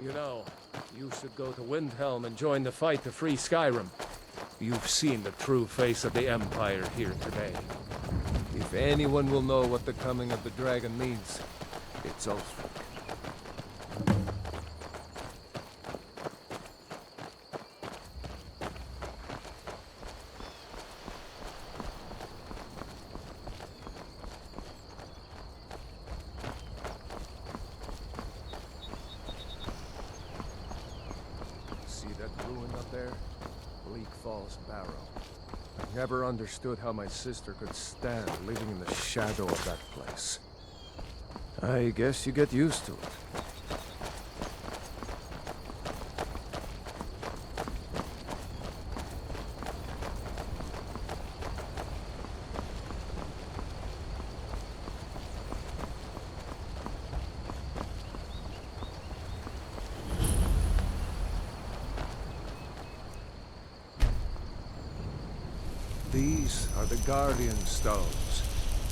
You know, you should go to Windhelm and join the fight to free Skyrim. You've seen the true face of the Empire here today. If anyone will know what the coming of the dragon means, it's Ulfric. Never understood how my sister could stand living in the shadow of that place. I guess you get used to it. These are the Guardian Stones,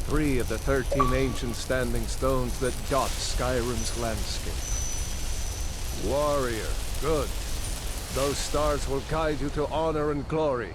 3 of the 13 ancient standing stones that dot Skyrim's landscape. Warrior, good. Those stars will guide you to honor and glory.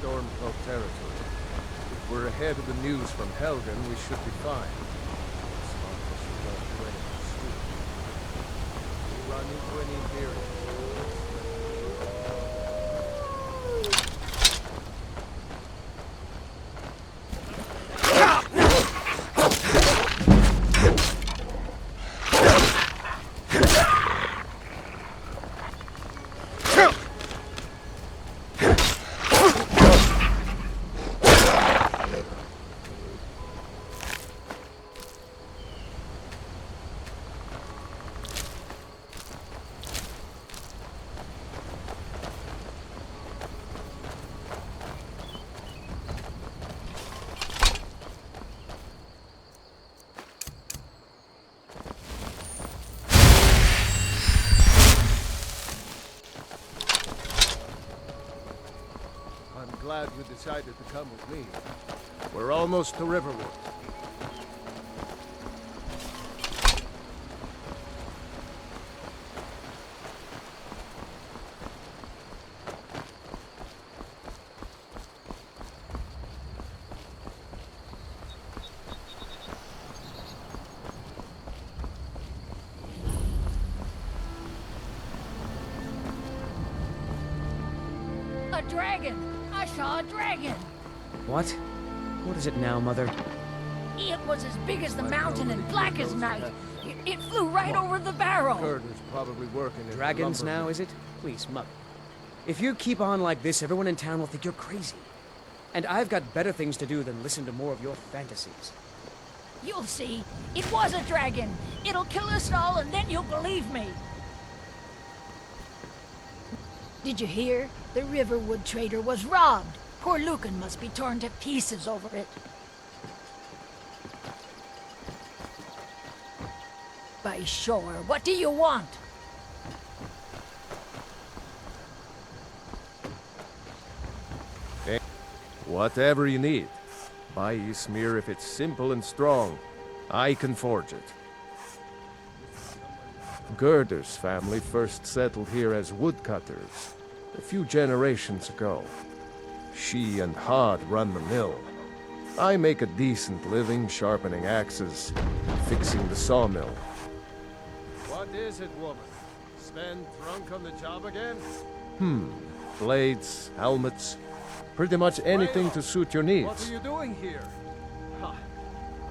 Stormcloak territory. If we're ahead of the news from Helgen, we should be fine. We run into any Imperials. Glad you decided to come with me. We're almost to Riverwood. A dragon! I saw a dragon! What? What is it now, Mother? It was as big as the mountain and black as night. It flew right over the barrel. Girder's probably working in Dragons now, is it? Please, Mother. If you keep on like this, everyone in town will think you're crazy. And I've got better things to do than listen to more of your fantasies. You'll see. It was a dragon. It'll kill us all, and then you'll believe me. Did you hear? The Riverwood trader was robbed. Poor Lucan must be torn to pieces over it. By sure. What do you want? Whatever you need. Buy Ysmir if it's simple and strong. I can forge it. Girder's family first settled here as woodcutters a few generations ago. She and Hod run the mill. I make a decent living sharpening axes, fixing the sawmill. What is it, woman? Sven drunk on the job again? Blades, helmets, pretty much anything to suit your needs. What are you doing here?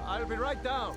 I'll be right down.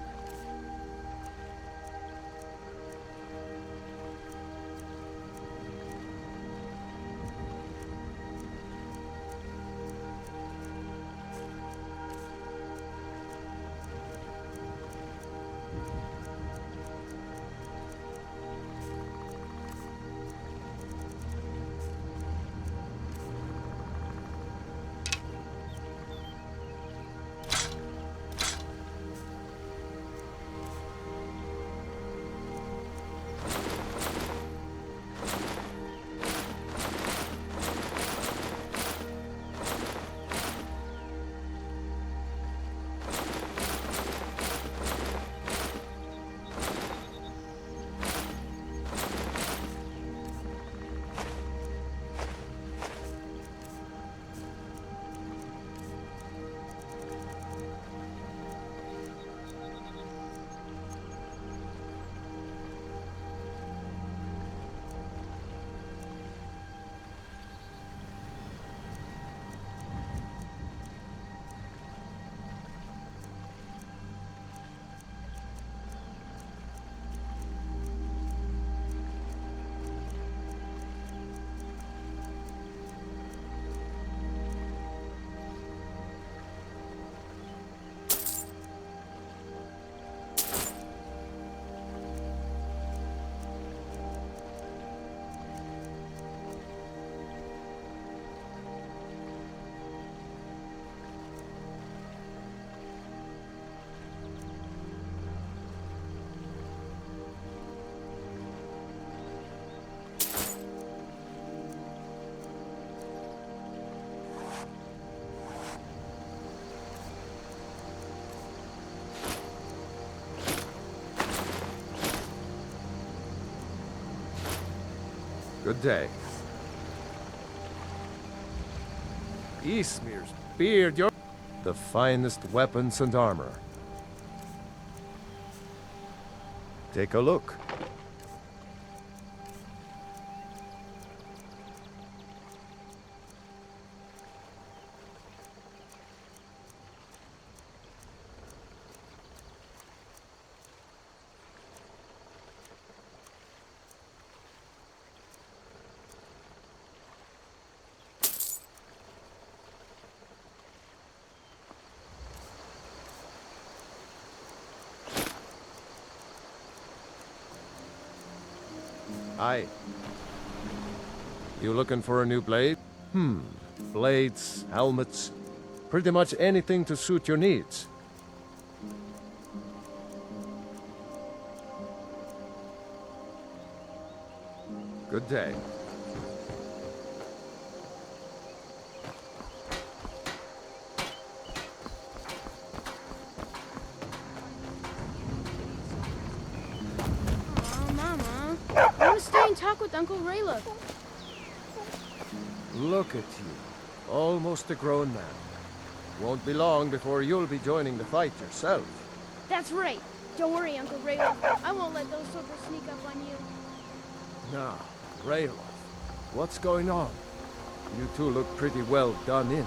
Good day. Eastmir's beard, your... The finest weapons and armor. Take a look. Aye. You looking for a new blade? Blades, helmets, pretty much anything to suit your needs. Good day. Talk with Uncle Raylo. Look at you. Almost a grown man. Won't be long before you'll be joining the fight yourself. That's right. Don't worry, Uncle Raylo. I won't let those soldiers sneak up on you. Now, Raylo, what's going on? You two look pretty well done in.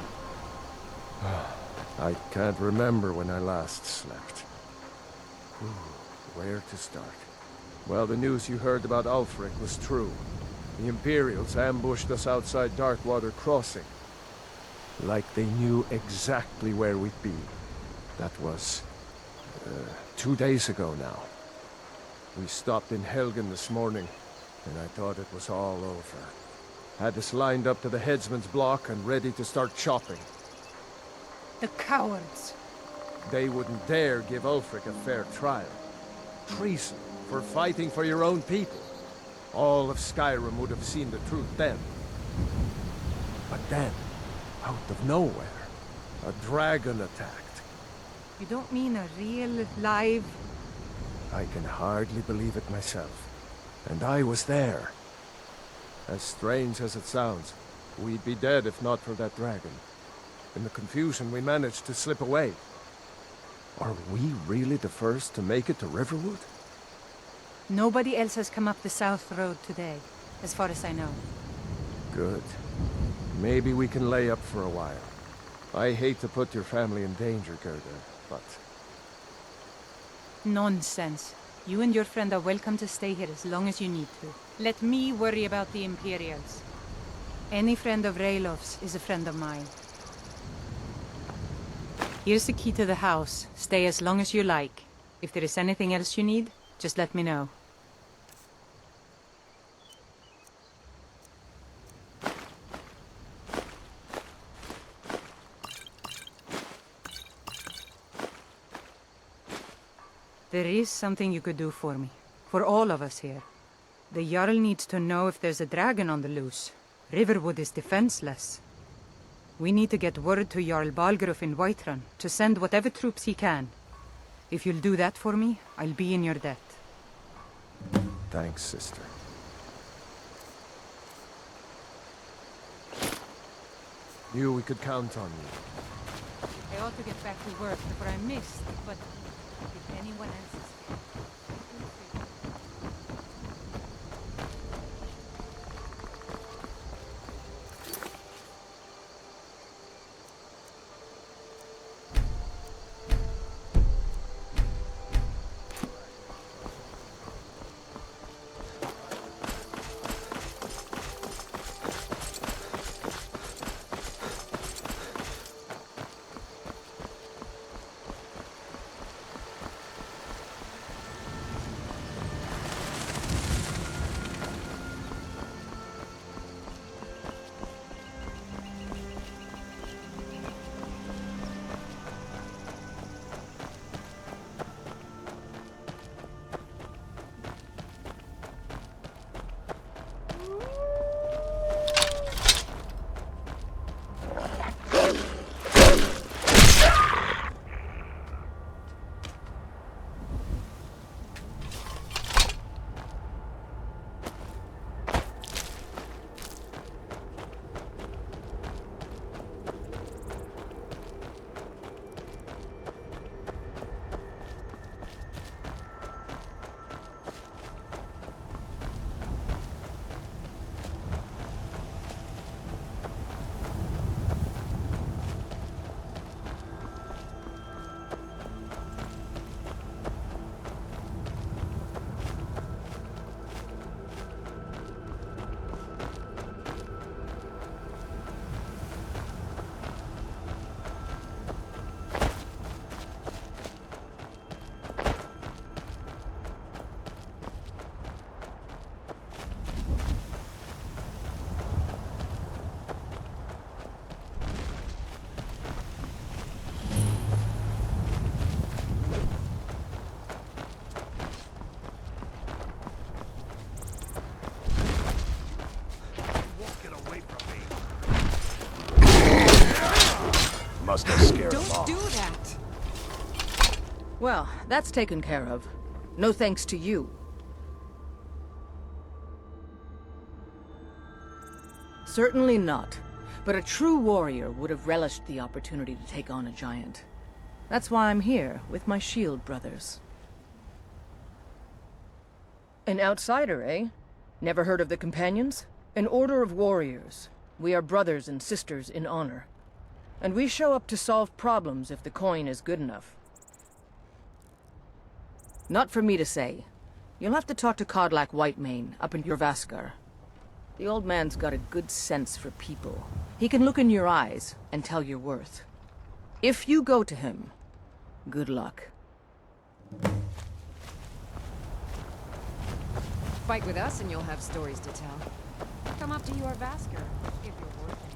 I can't remember when I last slept. Where to start? Well, the news you heard about Ulfric was true. The Imperials ambushed us outside Darkwater Crossing. Like they knew exactly where we'd be. That was... 2 days ago now. We stopped in Helgen this morning, and I thought it was all over. Had us lined up to the headsman's block and ready to start chopping. The cowards. They wouldn't dare give Ulfric a fair trial. Treason. For fighting for your own people. All of Skyrim would have seen the truth then. But then, out of nowhere, a dragon attacked. You don't mean a real, live... I can hardly believe it myself. And I was there. As strange as it sounds, we'd be dead if not for that dragon. In the confusion, we managed to slip away. Are we really the first to make it to Riverwood? Nobody else has come up the South Road today, as far as I know. Good. Maybe we can lay up for a while. I hate to put your family in danger, Gerda, but... Nonsense. You and your friend are welcome to stay here as long as you need to. Let me worry about the Imperials. Any friend of Raylof's is a friend of mine. Here's the key to the house. Stay as long as you like. If there is anything else you need, just let me know. There is something you could do for me. For all of us here. The Jarl needs to know if there's a dragon on the loose. Riverwood is defenseless. We need to get word to Jarl Balgruuf in Whiterun to send whatever troops he can. If you'll do that for me, I'll be in your debt. Thanks, sister. Knew we could count on you. I ought to get back to work before I missed, but if anyone else is... Well, that's taken care of. No thanks to you. Certainly not. But a true warrior would have relished the opportunity to take on a giant. That's why I'm here, with my shield brothers. An outsider, eh? Never heard of the Companions? An order of warriors. We are brothers and sisters in honor. And we show up to solve problems if the coin is good enough. Not for me to say. You'll have to talk to Codlac Whitemane up in Jorvaskar. The old man's got a good sense for people. He can look in your eyes and tell your worth. If you go to him, good luck. Fight with us and you'll have stories to tell. Come up to your Vasker if you're worth it.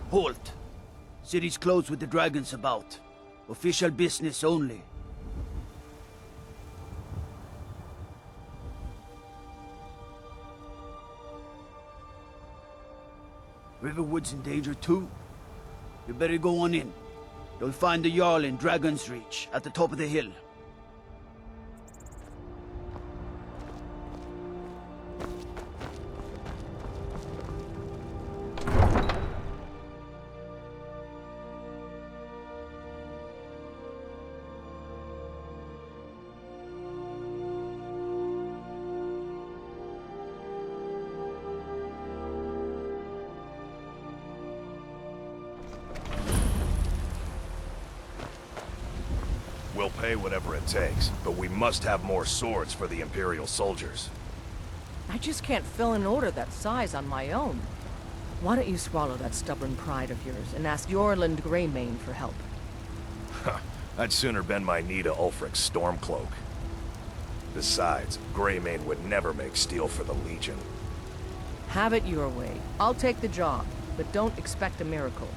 Halt! City's closed with the dragons about. Official business only. Riverwood's in danger too. You better go on in. You'll find the Jarl in Dragon's Reach, at the top of the hill. We'll pay whatever it takes, but we must have more swords for the Imperial soldiers. I just can't fill an order that size on my own. Why don't you swallow that stubborn pride of yours and ask Yorland Greymane for help? I'd sooner bend my knee to Ulfric's Stormcloak. Besides, Greymane would never make steel for the Legion. Have it your way. I'll take the job, but don't expect a miracle.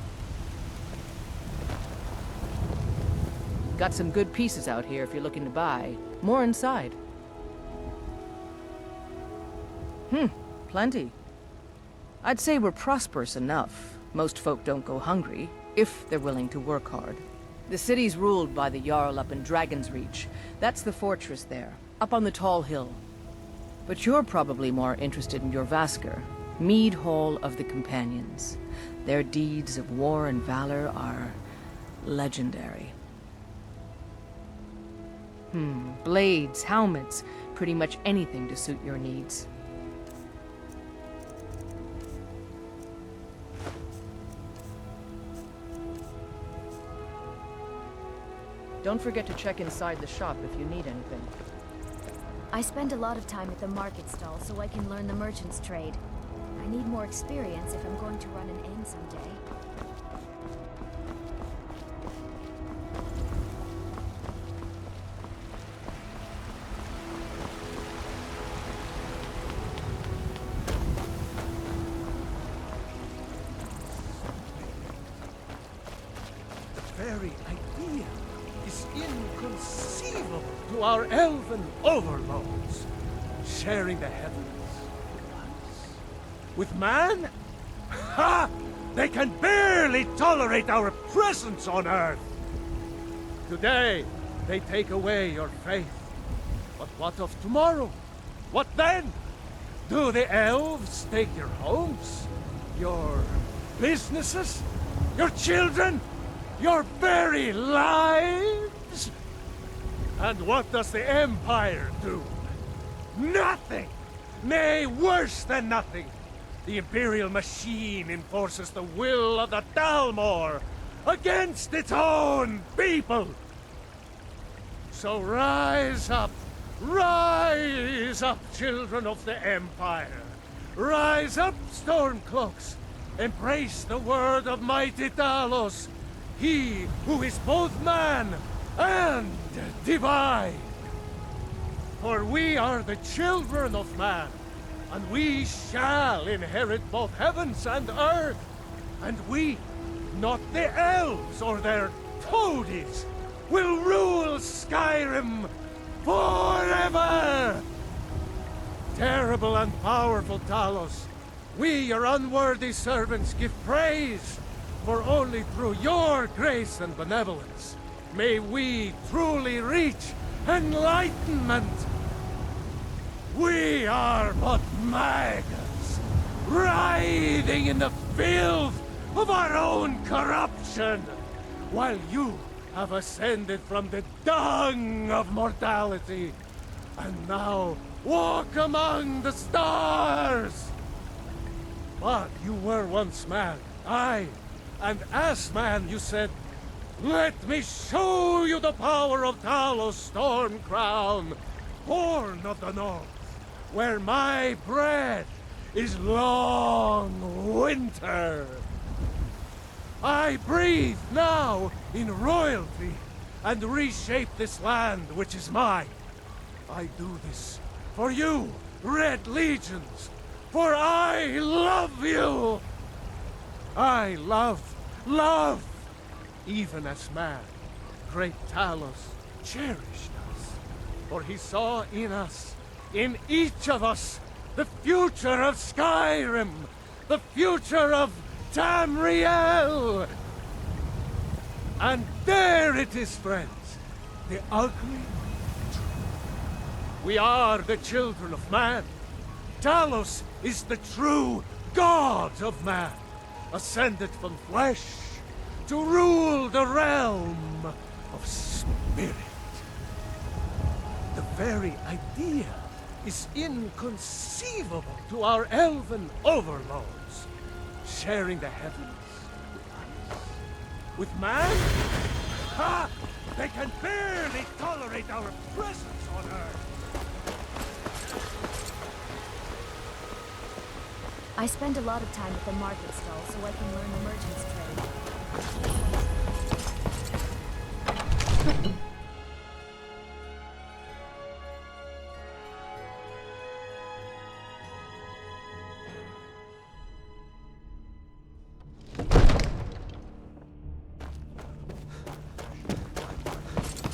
Got some good pieces out here if you're looking to buy. More inside. Plenty. I'd say we're prosperous enough. Most folk don't go hungry, if they're willing to work hard. The city's ruled by the Jarl up in Dragon's Reach. That's the fortress there, up on the tall hill. But you're probably more interested in Jorvaskar, Mead Hall of the Companions. Their deeds of war and valor are legendary. Blades, helmets, pretty much anything to suit your needs. Don't forget to check inside the shop if you need anything. I spend a lot of time at the market stall so I can learn the merchant's trade. I need more experience if I'm going to run an inn someday. Very idea is inconceivable to our elven overlords, sharing the heavens with us. With man? Ha! They can barely tolerate our presence on Earth! Today, they take away your faith. But what of tomorrow? What then? Do the elves take your homes? Your businesses? Your children? Your very lives? And what does the Empire do? Nothing! Nay, worse than nothing! The Imperial machine enforces the will of the Dalmor, against its own people. So rise up, children of the Empire. Rise up, Stormcloaks. Embrace the word of mighty Talos, he who is both man and divine. For we are the children of man, and we shall inherit both heavens and earth. And we, not the elves or their toadies, will rule Skyrim forever! Terrible and powerful Talos, we, your unworthy servants, give praise, for only through your grace and benevolence may we truly reach enlightenment. We are but maggots, writhing in the filth of our own corruption, while you have ascended from the dung of mortality, and now walk among the stars. But you were once man, aye, and as man you said, "Let me show you the power of Talos Stormcrown, born of the north, where my bread is long winter. I breathe now in royalty and reshape this land which is mine. I do this for you, Red Legions, for I love you. I love, even as man, great Talos cherished us, for he saw in us, in each of us, the future of Skyrim, the future of Tamriel! And there it is, friends, the ugly truth. We are the children of man. Talos is the true god of man, ascended from flesh to rule the realm of spirit. The very idea is inconceivable to our elven overlords. Sharing the heavens with us. With man? Ha! They can barely tolerate our presence on Earth. I spend a lot of time at the market stall so I can learn the merchant's trade.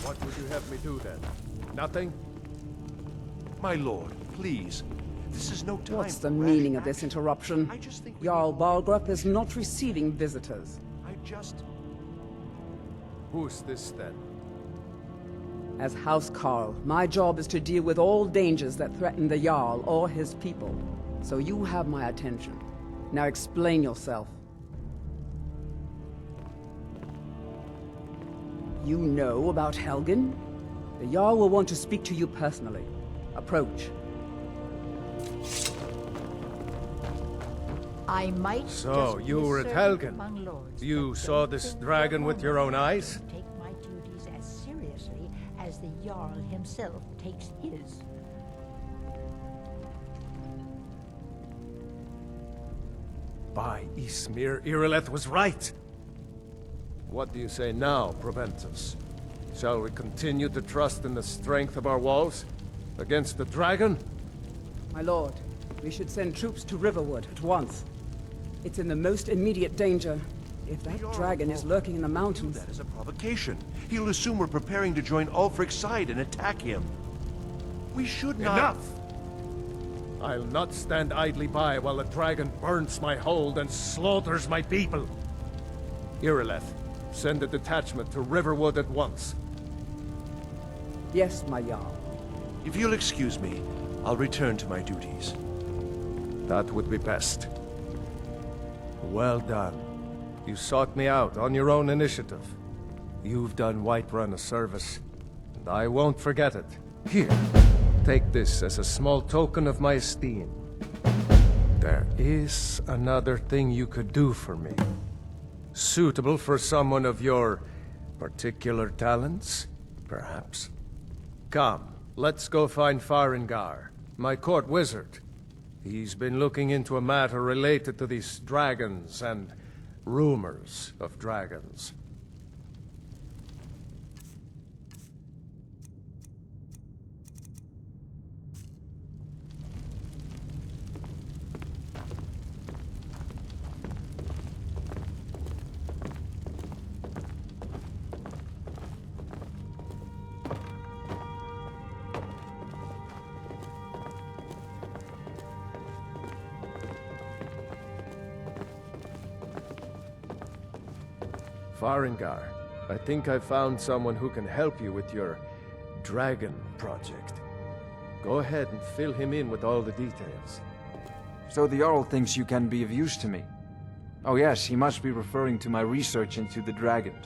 What would you have me do then? Nothing? My lord, please. This is no time. What's the for meaning rash of this action. interruption? I just think Jarl Balgrup is not receiving visitors. Who's this then? As House Carl, my job is to deal with all dangers that threaten the Jarl or his people. So you have my attention. Now explain yourself. You know about Helgen? The Jarl will want to speak to you personally. Approach. I might So, just you be a were at servant Helgen. among lords, You but saw don't this think dragon for a with your own moment eyes? I take my duties as seriously as the Jarl himself takes his. By Ysmir, Irileth was right. What do you say now, Proventus? Shall we continue to trust in the strength of our walls? Against the dragon? My lord, we should send troops to Riverwood at once. It's in the most immediate danger. If that dragon is lurking in the mountains... That is a provocation. He'll assume we're preparing to join Ulfric's side and attack him. We should not... Enough! I'll not stand idly by while a dragon burns my hold and slaughters my people. Irileth, send a detachment to Riverwood at once. Yes, my Jarl. If you'll excuse me, I'll return to my duties. That would be best. Well done. You sought me out on your own initiative. You've done Whiterun a service, and I won't forget it. Here, take this as a small token of my esteem. There is another thing you could do for me. Suitable for someone of your particular talents, perhaps? Come, let's go find Farengar, my court wizard. He's been looking into a matter related to these dragons and rumors of dragons. Farengar, I think I found someone who can help you with your dragon project. Go ahead and fill him in with all the details. So the Jarl thinks you can be of use to me. Oh yes, he must be referring to my research into the dragons.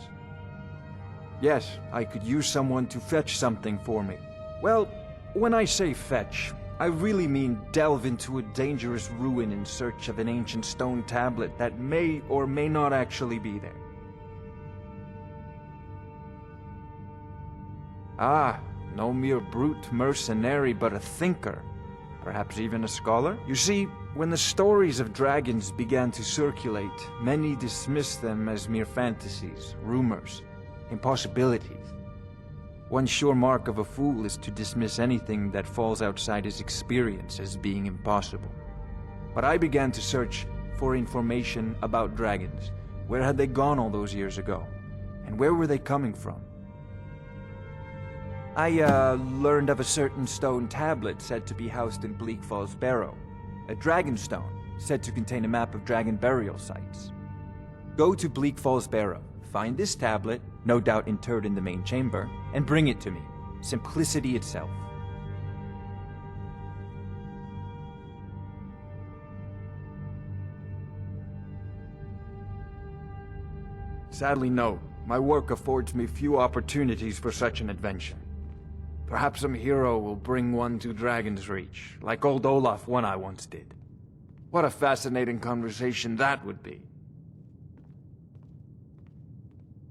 Yes, I could use someone to fetch something for me. Well, when I say fetch, I really mean delve into a dangerous ruin in search of an ancient stone tablet that may or may not actually be there. Ah, no mere brute mercenary, but a thinker. Perhaps even a scholar? You see, when the stories of dragons began to circulate, many dismissed them as mere fantasies, rumors, impossibilities. One sure mark of a fool is to dismiss anything that falls outside his experience as being impossible. But I began to search for information about dragons. Where had they gone all those years ago? And where were they coming from? I learned of a certain stone tablet said to be housed in Bleak Falls Barrow. A dragon stone, said to contain a map of dragon burial sites. Go to Bleak Falls Barrow, find this tablet, no doubt interred in the main chamber, and bring it to me. Simplicity itself. Sadly, no. My work affords me few opportunities for such an adventure. Perhaps some hero will bring one to Dragon's Reach, like old Olaf one I once did. What a fascinating conversation that would be.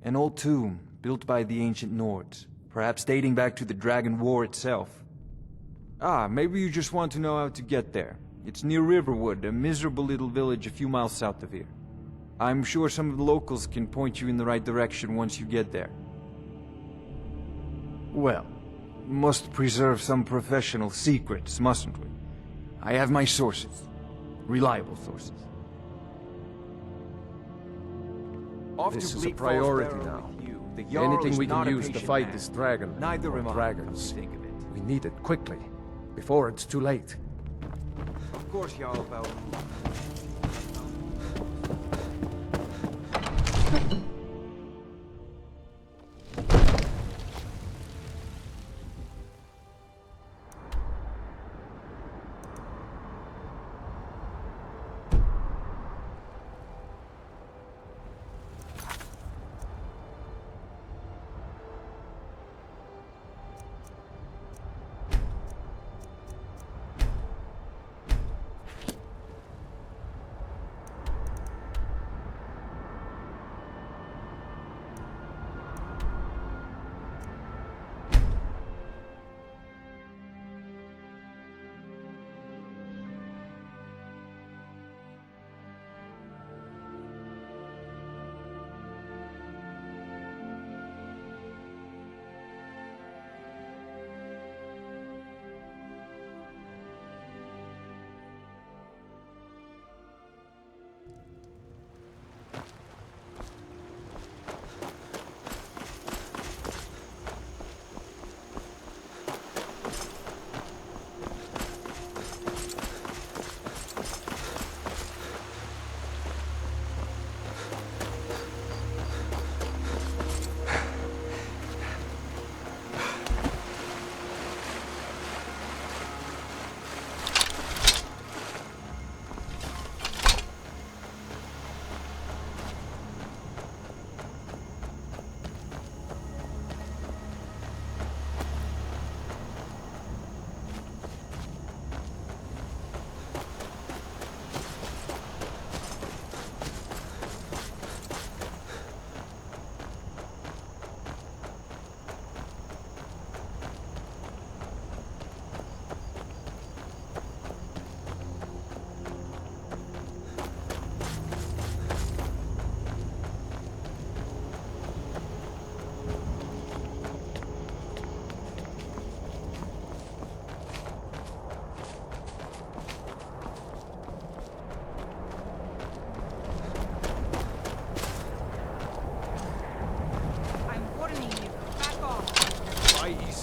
An old tomb, built by the ancient Nords, perhaps dating back to the Dragon War itself. Ah, maybe you just want to know how to get there. It's near Riverwood, a miserable little village a few miles south of here. I'm sure some of the locals can point you in the right direction once you get there. Well, must preserve some professional secrets, mustn't we? I have my sources. Reliable sources. This is a priority now. Anything we can use to fight this dragon, Neither or am I, dragons. come to think of it. We need it quickly, before it's too late. Of course, Jarl about.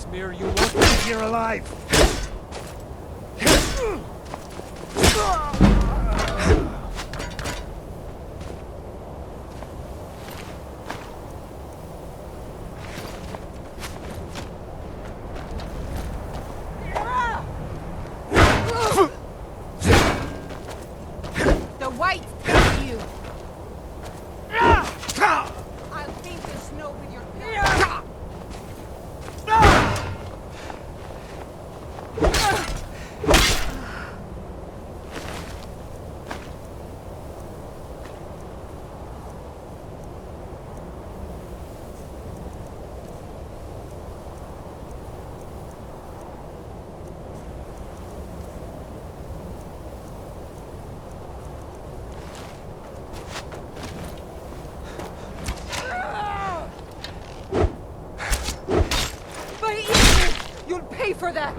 Smear, you won't be here alive! The whites take you! I'll paint the snow with your blood. You'll pay for that!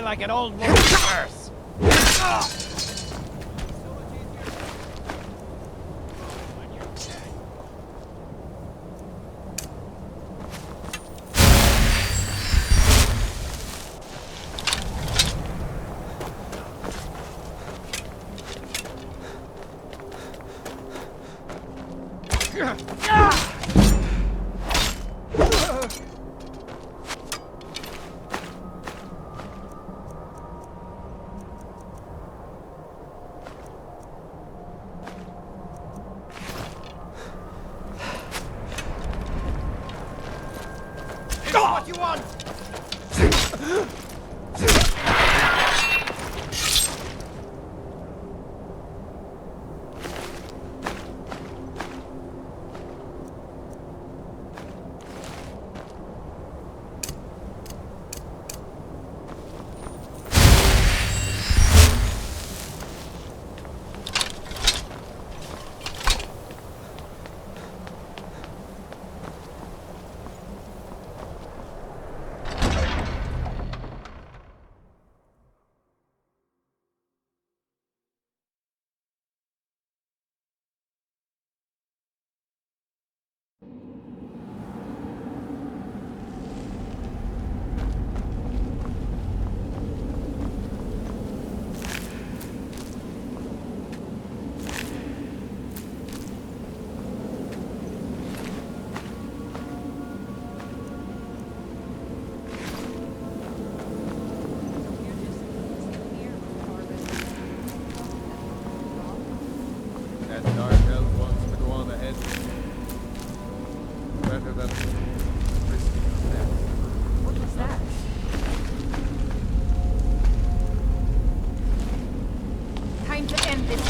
Like an old woman's purse. What you want? that dark elf wants to go on ahead. Better than risking a death. What was that? Time to end this.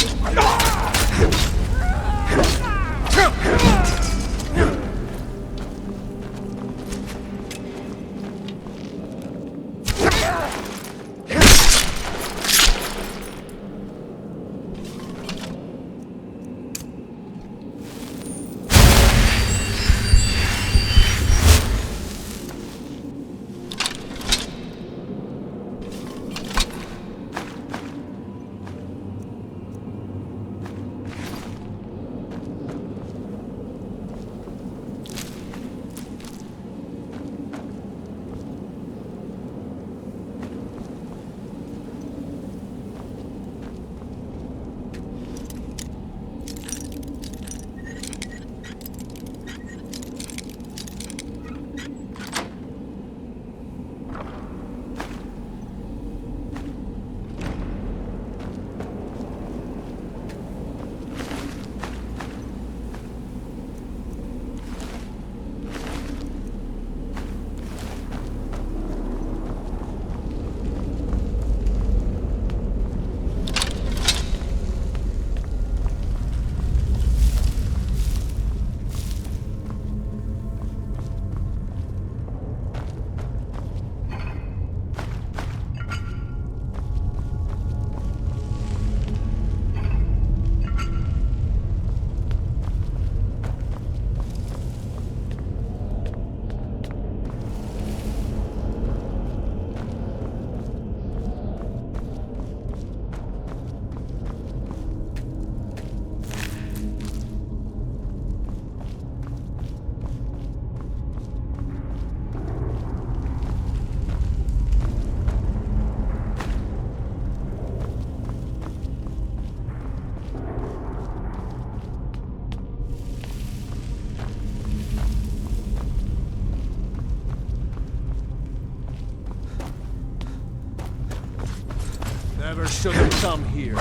Never should have come here.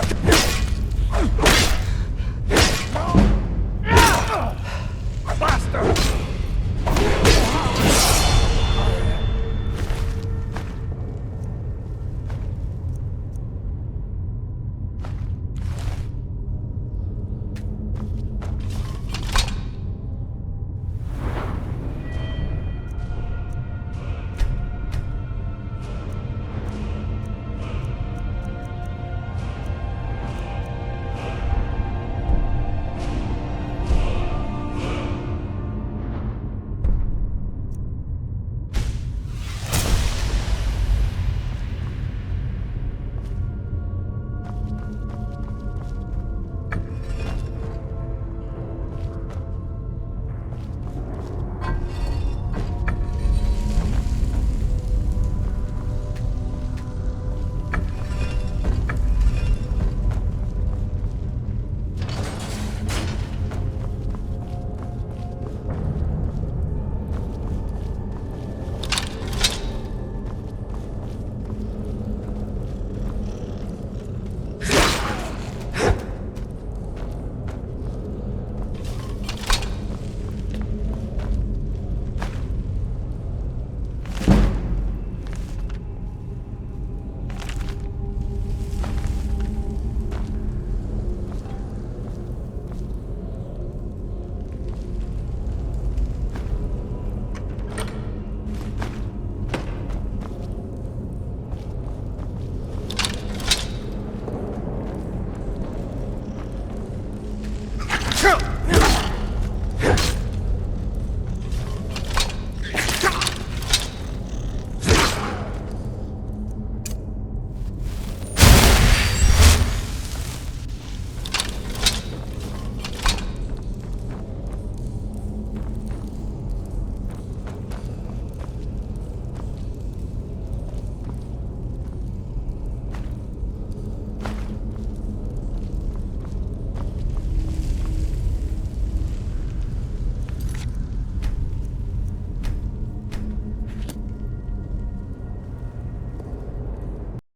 Bastard!